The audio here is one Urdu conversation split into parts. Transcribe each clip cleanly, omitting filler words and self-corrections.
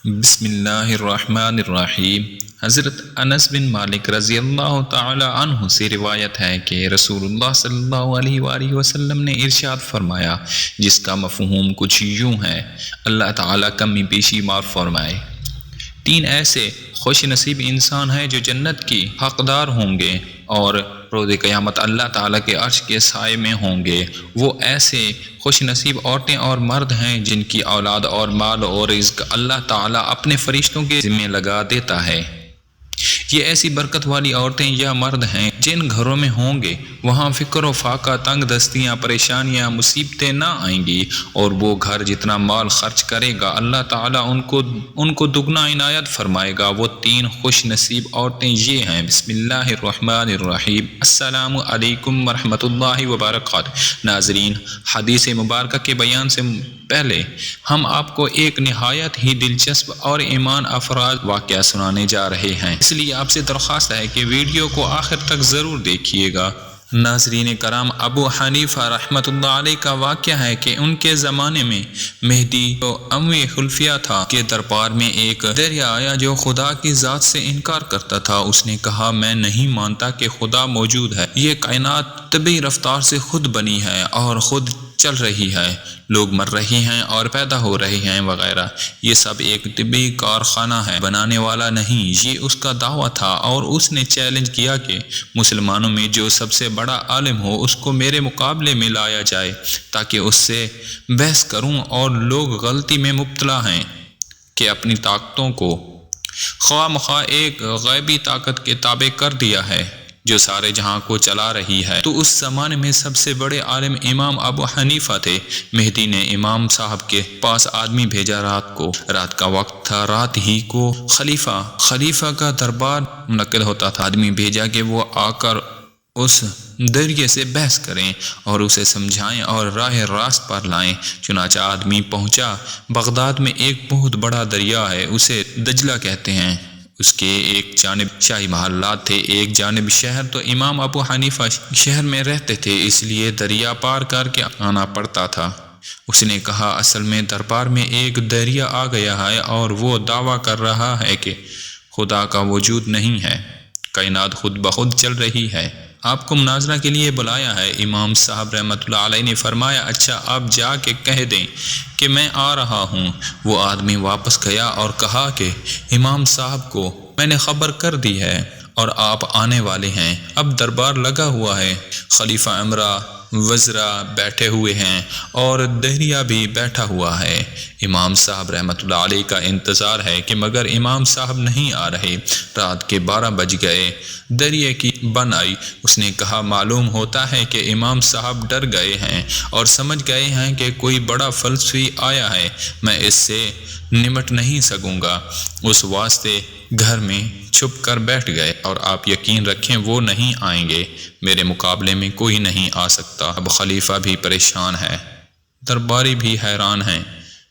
بسم اللہ الرحمن الرحیم۔ حضرت انس بن مالک رضی اللہ تعالی عنہ سے روایت ہے کہ رسول اللہ صلی اللہ علیہ وآلہ وسلم نے ارشاد فرمایا، جس کا مفہوم کچھ یوں ہے: اللہ تعالیٰ کمی بیشی معاف فرمائے۔ 3 ایسے خوش نصیب انسان ہیں جو جنت کی حقدار ہوں گے اور روز قیامت اللہ تعالیٰ کے عرش کے سائے میں ہوں گے۔ وہ ایسے خوش نصیب عورتیں اور مرد ہیں جن کی اولاد اور مال اور رزق اللہ تعالیٰ اپنے فرشتوں کے ذمہ لگا دیتا ہے۔ یہ ایسی برکت والی عورتیں یا مرد ہیں جن گھروں میں ہوں گے وہاں فقر و فاقہ، تنگ دستیاں، پریشانیاں، مصیبتیں نہ آئیں گی، اور وہ گھر جتنا مال خرچ کرے گا اللہ تعالیٰ ان کو دگنا عنایت فرمائے گا۔ وہ 3 خوش نصیب عورتیں یہ ہیں: بسم اللہ الرحمن الرحیم۔ السلام علیکم ورحمۃ اللہ وبرکاتہ۔ ناظرین، حدیث مبارکہ کے بیان سے پہلے ہم آپ کو ایک نہایت ہی دلچسپ اور ایمان افراز واقعہ سنانے جا رہے ہیں، اس لیے آپ سے درخواست ہے کہ ویڈیو کو آخر تک ضرور دیکھیے گا۔ ناظرین کرام، ابو حنیفہ رحمۃ اللہ علیہ کا واقعہ ہے کہ ان کے زمانے میں مہدی جو اموی خلفیہ تھا کے دربار میں ایک دریا آیا جو خدا کی ذات سے انکار کرتا تھا۔ اس نے کہا، میں نہیں مانتا کہ خدا موجود ہے، یہ کائنات طبعی رفتار سے خود بنی ہے اور خود چل رہی ہے، لوگ مر رہے ہیں اور پیدا ہو رہے ہیں وغیرہ، یہ سب ایک طبی کارخانہ ہے، بنانے والا نہیں۔ یہ اس کا دعویٰ تھا اور اس نے چیلنج کیا کہ مسلمانوں میں جو سب سے بڑا عالم ہو اس کو میرے مقابلے میں لایا جائے تاکہ اس سے بحث کروں۔ اور لوگ غلطی میں مبتلا ہیں کہ اپنی طاقتوں کو خواہ مخواہ ایک غیبی طاقت کے تابع کر دیا ہے جو سارے جہاں کو چلا رہی ہے۔ تو اس زمانے میں سب سے بڑے عالم امام ابو حنیفہ تھے۔ مہدی نے امام صاحب کے پاس آدمی بھیجا، رات کا وقت تھا، رات ہی کو خلیفہ کا دربار منعقد ہوتا تھا۔ آدمی بھیجا کہ وہ آ کر اس دریا سے بحث کریں اور اسے سمجھائیں اور راہ راست پر لائیں۔ چنانچہ آدمی پہنچا۔ بغداد میں ایک بہت بڑا دریا ہے، اسے دجلہ کہتے ہیں۔ اس کے ایک جانب شاہی محلات تھے، ایک جانب شہر۔ تو امام ابو حنیفہ شہر میں رہتے تھے، اس لیے دریا پار کر کے آنا پڑتا تھا۔ اس نے کہا، اصل میں دربار میں ایک دریا آ گیا ہے اور وہ دعویٰ کر رہا ہے کہ خدا کا وجود نہیں ہے، کائنات خود بخود چل رہی ہے، آپ کو مناظرہ کے لیے بلایا ہے۔ امام صاحب رحمۃ اللہ علیہ نے فرمایا، اچھا، آپ جا کے کہہ دیں کہ میں آ رہا ہوں۔ وہ آدمی واپس گیا اور کہا کہ امام صاحب کو میں نے خبر کر دی ہے اور آپ آنے والے ہیں۔ اب دربار لگا ہوا ہے، خلیفہ امرا وزراء بیٹھے ہوئے ہیں اور دریا بھی بیٹھا ہوا ہے۔ امام صاحب رحمۃ اللہ علیہ کا انتظار ہے کہ مگر امام صاحب نہیں آ رہے۔ رات کے 12 بج گئے، دریا کی بن آئی۔ اس نے کہا، معلوم ہوتا ہے کہ امام صاحب ڈر گئے ہیں اور سمجھ گئے ہیں کہ کوئی بڑا فلسفی آیا ہے، میں اس سے نمٹ نہیں سکوں گا، اس واسطے گھر میں چھپ کر بیٹھ گئے، اور آپ یقین رکھیں وہ نہیں آئیں گے، میرے مقابلے میں کوئی نہیں آ سکتا۔ اب خلیفہ بھی پریشان ہے، درباری بھی حیران ہیں،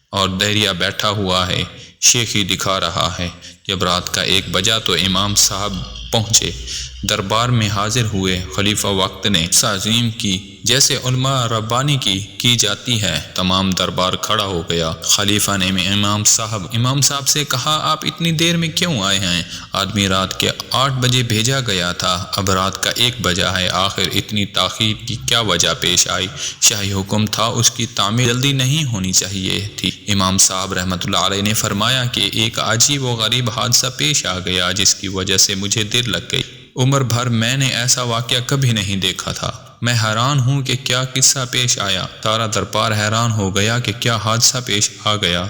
اور دریا بیٹھا ہوا ہے، شیخی دکھا رہا ہے۔ جب رات کا 1 بجا تو امام صاحب پہنچے، دربار میں حاضر ہوئے۔ خلیفہ وقت نے تعظیم کی جیسے علماء ربانی کی جاتی ہے۔ تمام دربار کھڑا ہو گیا۔ خلیفہ نے امام صاحب سے کہا، آپ اتنی دیر میں کیوں آئے ہیں؟ آدمی رات کے 8 بجے بھیجا گیا تھا، اب رات کا 1 بجا ہے، آخر اتنی تاخیر کی کیا وجہ پیش آئی؟ شاہی حکم تھا، اس کی تعمیر جلدی نہیں ہونی چاہیے تھی۔ امام صاحب رحمۃ اللہ علیہ نے فرمایا کہ ایک عجیب و غریب حادثہ پیش آ گیا جس کی وجہ سے مجھے دیر لگ گئی۔ عمر بھر میں نے ایسا واقعہ کبھی نہیں دیکھا تھا، میں حیران ہوں کہ کیا قصہ پیش آیا۔ سارا دربار حیران ہو گیا کہ کیا حادثہ پیش آ گیا۔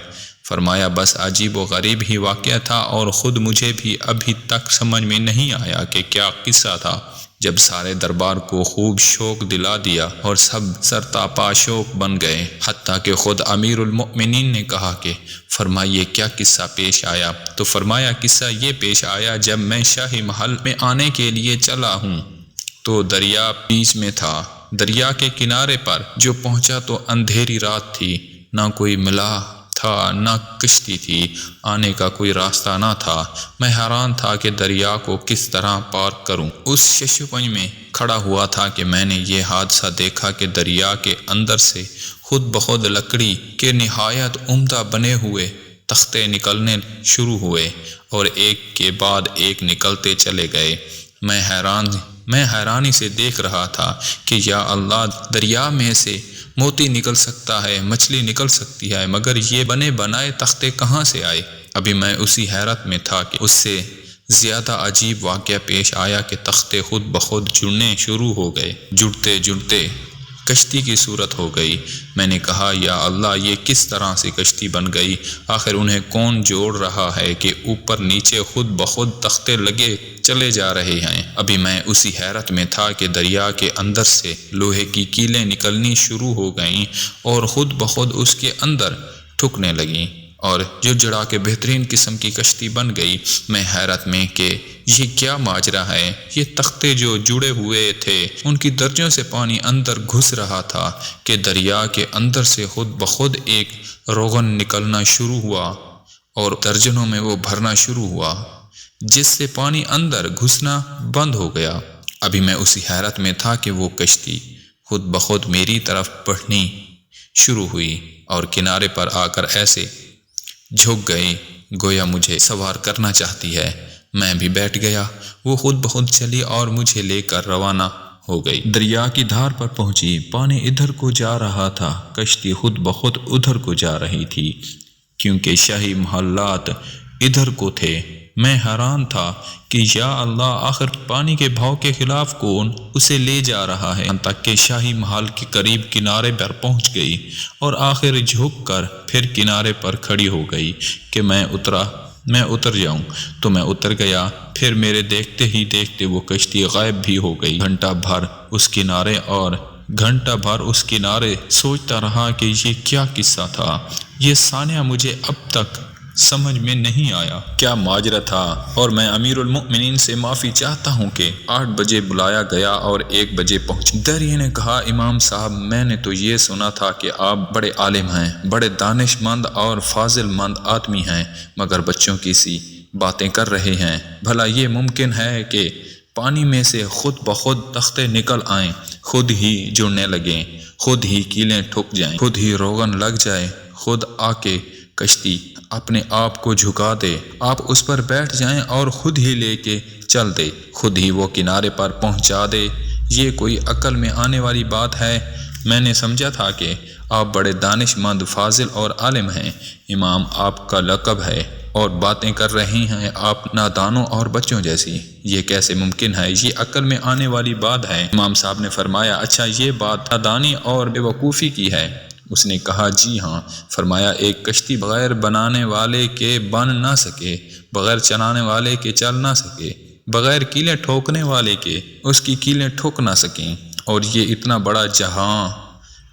فرمایا، بس عجیب و غریب ہی واقعہ تھا اور خود مجھے بھی ابھی تک سمجھ میں نہیں آیا کہ کیا قصہ تھا۔ جب سارے دربار کو خوب شوق دلا دیا اور سب سرتاپا شوق بن گئے، حتیٰ کہ خود امیر المؤمنین نے کہا کہ فرمائیے کیا قصہ پیش آیا؟ تو فرمایا، قصہ یہ پیش آیا، جب میں شاہی محل میں آنے کے لیے چلا ہوں تو دریا بیچ میں تھا۔ دریا کے کنارے پر جو پہنچا تو اندھیری رات تھی، نہ کوئی ملا تھا نہ کشتی تھی، آنے کا کوئی راستہ نہ تھا۔ میں حیران تھا کہ دریا کو کس طرح پار کروں۔ اس ششپنج میں کھڑا ہوا تھا کہ میں نے یہ حادثہ دیکھا کہ دریا کے اندر سے خود بخود لکڑی کے نہایت عمدہ بنے ہوئے تختے نکلنے شروع ہوئے اور ایک کے بعد ایک نکلتے چلے گئے۔ میں حیرانی سے دیکھ رہا تھا کہ یا اللہ، دریا میں سے موتی نکل سکتا ہے، مچھلی نکل سکتی ہے، مگر یہ بنے بنائے تختے کہاں سے آئے؟ ابھی میں اسی حیرت میں تھا کہ اس سے زیادہ عجیب واقعہ پیش آیا کہ تختے خود بخود جڑنے شروع ہو گئے۔ جڑتے جڑتے کشتی کی صورت ہو گئی۔ میں نے کہا یا اللہ، یہ کس طرح سے کشتی بن گئی؟ آخر انہیں کون جوڑ رہا ہے کہ اوپر نیچے خود بخود تختے لگے چلے جا رہے ہیں؟ ابھی میں اسی حیرت میں تھا کہ دریا کے اندر سے لوہے کی کیلیں نکلنی شروع ہو گئیں اور خود بخود اس کے اندر ٹھکنے لگیں اور جڑجڑا کے بہترین قسم کی کشتی بن گئی۔ میں حیرت میں کہ یہ کیا ماجرا ہے؟ یہ تختے جو جڑے ہوئے تھے ان کی درجوں سے پانی اندر گھس رہا تھا کہ دریا کے اندر سے خود بخود ایک روغن نکلنا شروع ہوا اور درجنوں میں وہ بھرنا شروع ہوا، جس سے پانی اندر گھسنا بند ہو گیا۔ ابھی میں اسی حیرت میں تھا کہ وہ کشتی خود بخود میری طرف بڑھنی شروع ہوئی اور کنارے پر آ کر ایسے جھک گئی گویا مجھے سوار کرنا چاہتی ہے۔ میں بھی بیٹھ گیا۔ وہ خود بخود چلی اور مجھے لے کر روانہ ہو گئی۔ دریا کی دھار پر پہنچی، پانی ادھر کو جا رہا تھا، کشتی خود بخود ادھر کو جا رہی تھی کیونکہ شاہی محلات ادھر کو تھے۔ میں حیران تھا کہ یا اللہ، آخر پانی کے بہاؤ کے خلاف کون اسے لے جا رہا ہے؟ تک کہ شاہی محل کے قریب کنارے پر پہنچ گئی اور آخر جھک کر پھر کنارے پر کھڑی ہو گئی کہ میں اتر جاؤں تو میں اتر گیا۔ پھر میرے دیکھتے ہی دیکھتے وہ کشتی غائب بھی ہو گئی۔ گھنٹہ بھر اس کنارے سوچتا رہا کہ یہ کیا قصہ تھا۔ یہ ثانیہ مجھے اب تک سمجھ میں نہیں آیا کیا ماجرا تھا، اور میں امیر المؤمنین سے معافی چاہتا ہوں کہ 8 بجے بلایا گیا اور 1 بجے پہنچ۔ دریا نے کہا امام صاحب، میں نے تو یہ سنا تھا کہ آپ بڑے عالم ہیں، بڑے دانش مند اور فاضل مند آدمی ہیں، مگر بچوں کی سی باتیں کر رہے ہیں۔ بھلا یہ ممکن ہے کہ پانی میں سے خود بخود تختے نکل آئیں، خود ہی جڑنے لگیں، خود ہی کیلیں ٹھک جائیں، خود ہی روغن لگ جائے، خود آ کے کشتی اپنے آپ کو جھکا دے، آپ اس پر بیٹھ جائیں اور خود ہی لے کے چل دے، خود ہی وہ کنارے پر پہنچا دے؟ یہ کوئی عقل میں آنے والی بات ہے؟ میں نے سمجھا تھا کہ آپ بڑے دانش مند، فاضل اور عالم ہیں، امام آپ کا لقب ہے، اور باتیں کر رہی ہیں آپ نادانوں اور بچوں جیسی۔ یہ کیسے ممکن ہے؟ یہ عقل میں آنے والی بات ہے۔ امام صاحب نے فرمایا اچھا، یہ بات نادانی اور بے وقوفی کی ہے؟ اس نے کہا جی ہاں۔ فرمایا ایک کشتی بغیر بنانے والے کے بن نہ سکے، بغیر چلانے والے کے چل نہ سکے، بغیر کیلیں ٹھوکنے والے کے اس کی کیلیں ٹھوک نہ سکیں، اور یہ اتنا بڑا جہاں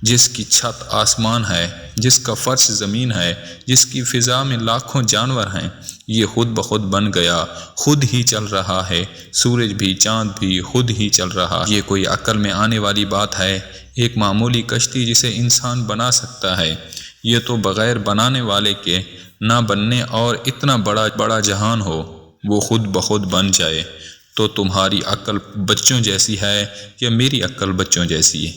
جس کی چھت آسمان ہے، جس کا فرش زمین ہے، جس کی فضا میں لاکھوں جانور ہیں، یہ خود بخود بن گیا، خود ہی چل رہا ہے، سورج بھی چاند بھی خود ہی چل رہا۔ یہ کوئی عقل میں آنے والی بات ہے؟ ایک معمولی کشتی جسے انسان بنا سکتا ہے، یہ تو بغیر بنانے والے کے نہ بننے اور اتنا بڑا جہان ہو وہ خود بخود بن جائے، تو تمہاری عقل بچوں جیسی ہے یا میری عقل بچوں جیسی؟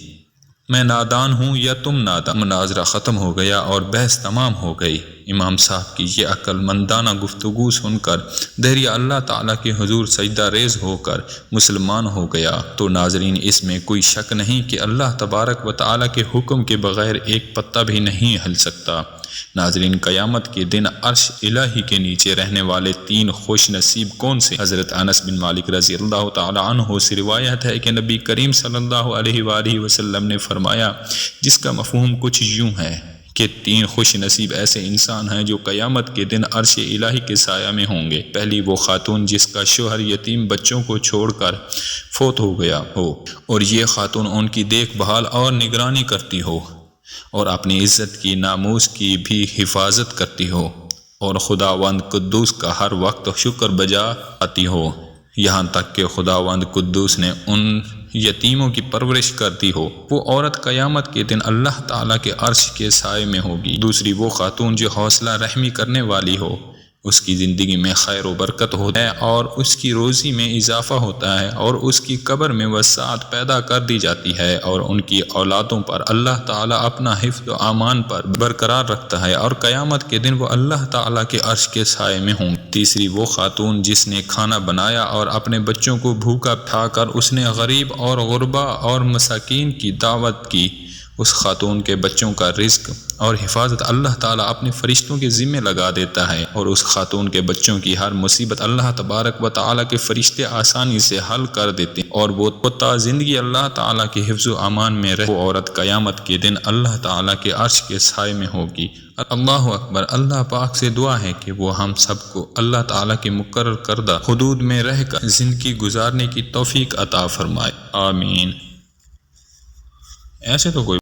میں نادان ہوں یا تم نادان؟ مناظرہ ختم ہو گیا اور بحث تمام ہو گئی۔ امام صاحب کی یہ عقل مندانہ گفتگو سن کر دریا اللہ تعالیٰ کے حضور سجدہ ریز ہو کر مسلمان ہو گیا۔ تو ناظرین، اس میں کوئی شک نہیں کہ اللہ تبارک و تعالیٰ کے حکم کے بغیر ایک پتہ بھی نہیں ہل سکتا۔ ناظرین، قیامت کے دن عرش الہی کے نیچے رہنے والے 3 خوش نصیب کون سے؟ حضرت انس بن مالک رضی اللہ تعالی عنہ سے روایت ہے کہ نبی کریم صلی اللہ علیہ وآلہ وسلم نے فرمایا، جس کا مفہوم کچھ یوں ہے کہ 3 خوش نصیب ایسے انسان ہیں جو قیامت کے دن عرش الہی کے سایہ میں ہوں گے۔ پہلی وہ خاتون جس کا شوہر یتیم بچوں کو چھوڑ کر فوت ہو گیا ہو اور یہ خاتون ان کی دیکھ بھال اور نگرانی کرتی ہو اور اپنی عزت کی، ناموس کی بھی حفاظت کرتی ہو، اور خداوند قدوس کا ہر وقت شکر بجا آتی ہو، یہاں تک کہ خداوند قدوس نے ان یتیموں کی پرورش کرتی ہو۔ وہ عورت قیامت کے دن اللہ تعالیٰ کے عرش کے سائے میں ہوگی۔ دوسری وہ خاتون جو حوصلہ رحمی کرنے والی ہو، اس کی زندگی میں خیر و برکت ہوتا ہے اور اس کی روزی میں اضافہ ہوتا ہے، اور اس کی قبر میں وسعت پیدا کر دی جاتی ہے، اور ان کی اولادوں پر اللہ تعالیٰ اپنا حفظ و امان پر برقرار رکھتا ہے، اور قیامت کے دن وہ اللہ تعالیٰ کے عرش کے سائے میں ہوں۔ تیسری وہ خاتون جس نے کھانا بنایا اور اپنے بچوں کو بھوکا اٹھا کر اس نے غریب اور غربا اور مساکین کی دعوت کی، اس خاتون کے بچوں کا رزق اور حفاظت اللہ تعالیٰ اپنے فرشتوں کے ذمہ لگا دیتا ہے، اور اس خاتون کے بچوں کی ہر مصیبت اللہ تبارک و تعالیٰ کے فرشتے آسانی سے حل کر دیتے ہیں، اور وہ تا زندگی اللہ تعالیٰ کے حفظ و امان میں رہے۔ وہ عورت قیامت کے دن اللہ تعالیٰ کے عرش کے سائے میں ہوگی۔ اللہ اکبر۔ اللہ پاک سے دعا ہے کہ وہ ہم سب کو اللہ تعالیٰ کے مقرر کردہ حدود میں رہ کر زندگی گزارنے کی توفیق عطا فرمائے، آمین۔ ایسے تو کوئی